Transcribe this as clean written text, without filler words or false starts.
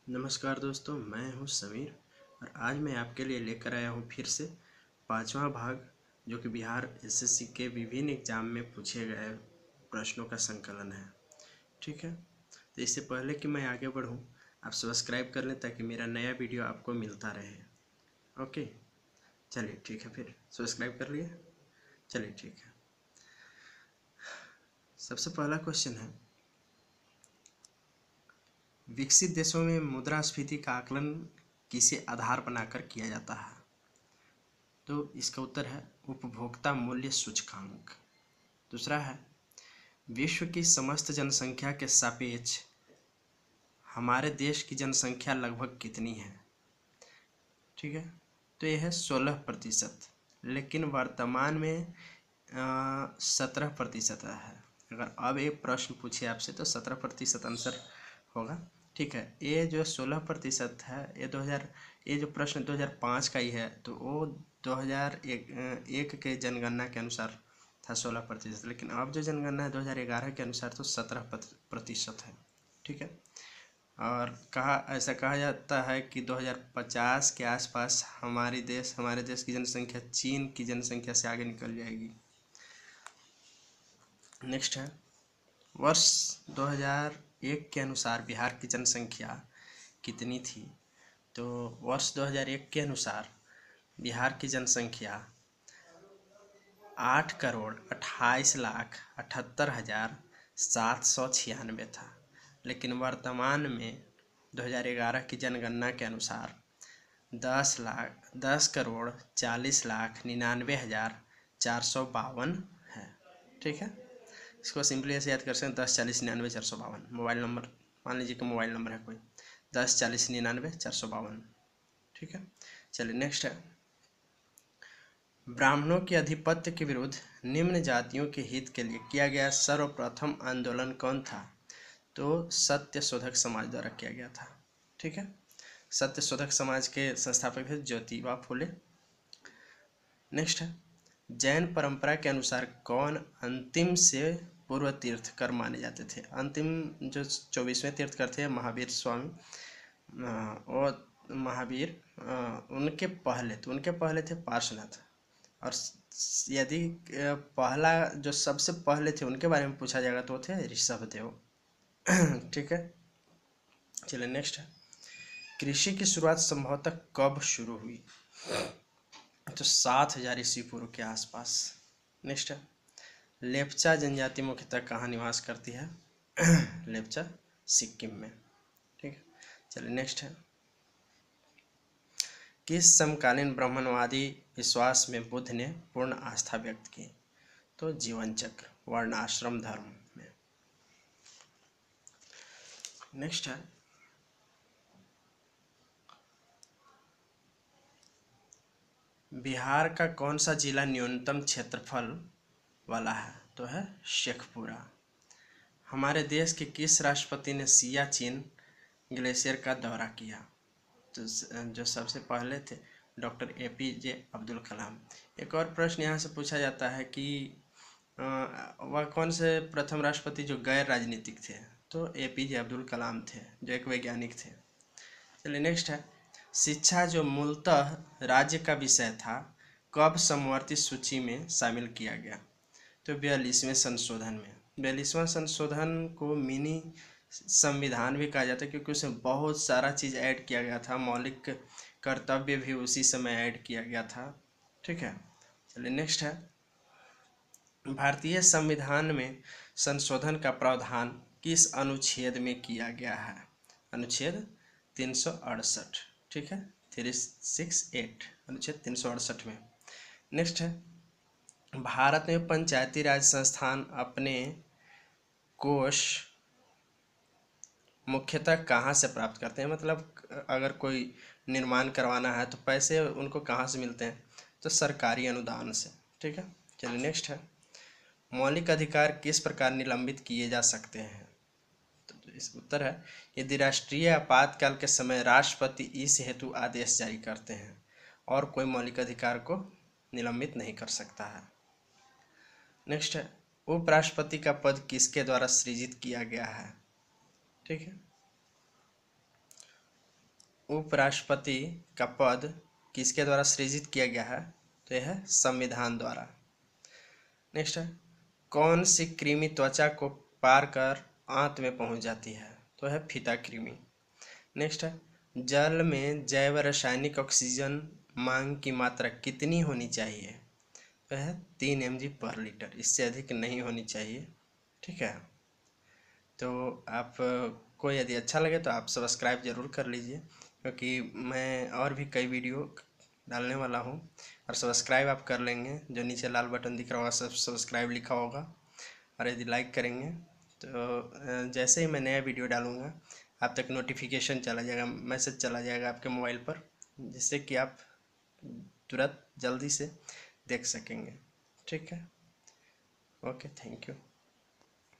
नमस्कार दोस्तों, मैं हूं समीर और आज मैं आपके लिए लेकर आया हूं फिर से पांचवा भाग, जो कि बिहार एसएससी के विभिन्न एग्जाम में पूछे गए प्रश्नों का संकलन है। ठीक है, तो इससे पहले कि मैं आगे बढ़ूं, आप सब्सक्राइब कर लें ताकि मेरा नया वीडियो आपको मिलता रहे। ओके, चलिए ठीक है, फिर सब्सक्राइब कर लिए। चलिए ठीक है, सबसे पहला क्वेश्चन है, विकसित देशों में मुद्रास्फीति का आकलन किसे आधार बनाकर किया जाता है? तो इसका उत्तर है उपभोक्ता मूल्य सूचकांक। दूसरा है, विश्व की समस्त जनसंख्या के सापेक्ष हमारे देश की जनसंख्या लगभग कितनी है? ठीक है, तो यह है 16%, लेकिन वर्तमान में 17% है। अगर अब एक प्रश्न पूछे आपसे तो 17% आंसर होगा। ठीक है, ये जो 16% है, ये जो प्रश्न 2005 का ही है, तो वो 2001 के जनगणना के अनुसार था 16%, लेकिन अब जो जनगणना है 2011 के अनुसार तो 17% है। ठीक है, और ऐसा कहा जाता है कि 2050 के आसपास हमारे देश की जनसंख्या चीन की जनसंख्या से आगे निकल जाएगी। नेक्स्ट है, वर्ष 2001 के अनुसार बिहार की जनसंख्या कितनी थी? तो वर्ष 2001 के अनुसार बिहार की जनसंख्या 8,28,78,796 था, लेकिन वर्तमान में 2011 की जनगणना के अनुसार 10,40,99,452 है। ठीक है, इसको सिंपली ऐसे याद कर सकते हैं, 10,40,99,452। मोबाइल नंबर, मान लीजिए कि मोबाइल नंबर है कोई, 10,40,99,452। ठीक है, चलिए नेक्स्ट है, ब्राह्मणों के आधिपत्य के विरुद्ध निम्न जातियों के हित के लिए किया गया सर्वप्रथम आंदोलन कौन था? तो सत्य शोधक समाज द्वारा किया गया था। ठीक है, सत्य शोधक समाज के संस्थापक थे ज्योतिबा फुले। नेक्स्ट है, जैन परंपरा के अनुसार कौन अंतिम से पूर्व तीर्थकर माने जाते थे? अंतिम जो 24वें तीर्थकर थे महावीर स्वामी और महावीर, उनके पहले थे पार्श्वनाथ। और यदि पहला जो सबसे पहले थे उनके बारे में पूछा जाएगा तो वो थे ऋषभदेव। ठीक है, चलिए नेक्स्ट है, कृषि की शुरुआत संभवतः कब शुरू हुई? तो 7000 ईस्वी पूर्व के आसपास। नेक्स्ट है, लेप्चा जनजाति मुख्यतः कहाँ निवास करती है? लेप्चा सिक्किम में। ठीक है, चलिए नेक्स्ट है, किस समकालीन ब्राह्मणवादी विश्वास में बुद्ध ने पूर्ण आस्था व्यक्त की? तो जीवन चक्र, वर्ण आश्रम धर्म में। नेक्स्ट है, बिहार का कौन सा जिला न्यूनतम क्षेत्रफल वाला है? तो है शेखपुरा। हमारे देश के किस राष्ट्रपति ने सियाचिन ग्लेशियर का दौरा किया? तो जो सबसे पहले थे डॉक्टर APJ अब्दुल कलाम। एक और प्रश्न यहाँ से पूछा जाता है कि वह कौन से प्रथम राष्ट्रपति जो गैर राजनीतिक थे? तो APJ अब्दुल कलाम थे, जो एक वैज्ञानिक थे। चलिए नेक्स्ट है, शिक्षा जो मूलतः राज्य का विषय था कब समवर्ती सूची में शामिल किया गया? तो 42वें संशोधन में। 42वां संशोधन को मिनी संविधान भी कहा जाता है, क्योंकि उसमें बहुत सारा चीज़ ऐड किया गया था, मौलिक कर्तव्य भी उसी समय ऐड किया गया था। ठीक है, चलिए नेक्स्ट है, भारतीय संविधान में संशोधन का प्रावधान किस अनुच्छेद में किया गया है? अनुच्छेद 368। ठीक है, 368, अनुच्छेद 368 में। नेक्स्ट है, भारत में पंचायती राज संस्थान अपने कोष मुख्यतः कहाँ से प्राप्त करते हैं? मतलब अगर कोई निर्माण करवाना है तो पैसे उनको कहाँ से मिलते हैं? तो सरकारी अनुदान से। ठीक है, चलिए नेक्स्ट है, मौलिक अधिकार किस प्रकार निलंबित किए जा सकते हैं? तो इस उत्तर है, यदि राष्ट्रीय आपातकाल के समय राष्ट्रपति इस हेतु आदेश जारी करते हैं और कोई मौलिक अधिकार को निलंबित नहीं कर सकता है। नेक्स्ट है, उपराष्ट्रपति का पद किसके द्वारा सृजित किया गया है? ठीक है, उपराष्ट्रपति का पद किसके द्वारा सृजित किया गया है? तो यह है संविधान द्वारा। नेक्स्ट है, कौन सी कृमि त्वचा को पार कर आंत में पहुंच जाती है? तो है फीता कृमि। नेक्स्ट है, जल में जैव रासायनिक ऑक्सीजन मांग की मात्रा कितनी होनी चाहिए? तो है 3 mg/लीटर, इससे अधिक नहीं होनी चाहिए। ठीक है, तो आप को यदि अच्छा लगे तो आप सब्सक्राइब ज़रूर कर लीजिए, क्योंकि मैं और भी कई वीडियो डालने वाला हूँ। और सब्सक्राइब आप कर लेंगे, जो नीचे लाल बटन दिख रहा होगा सब सब्सक्राइब लिखा होगा, और यदि लाइक करेंगे तो जैसे ही मैं नया वीडियो डालूँगा आप तक नोटिफिकेशन चला जाएगा, मैसेज चला जाएगा आपके मोबाइल पर, जिससे कि आप तुरंत जल्दी से देख सकेंगे। ठीक है, ओके, थैंक यू।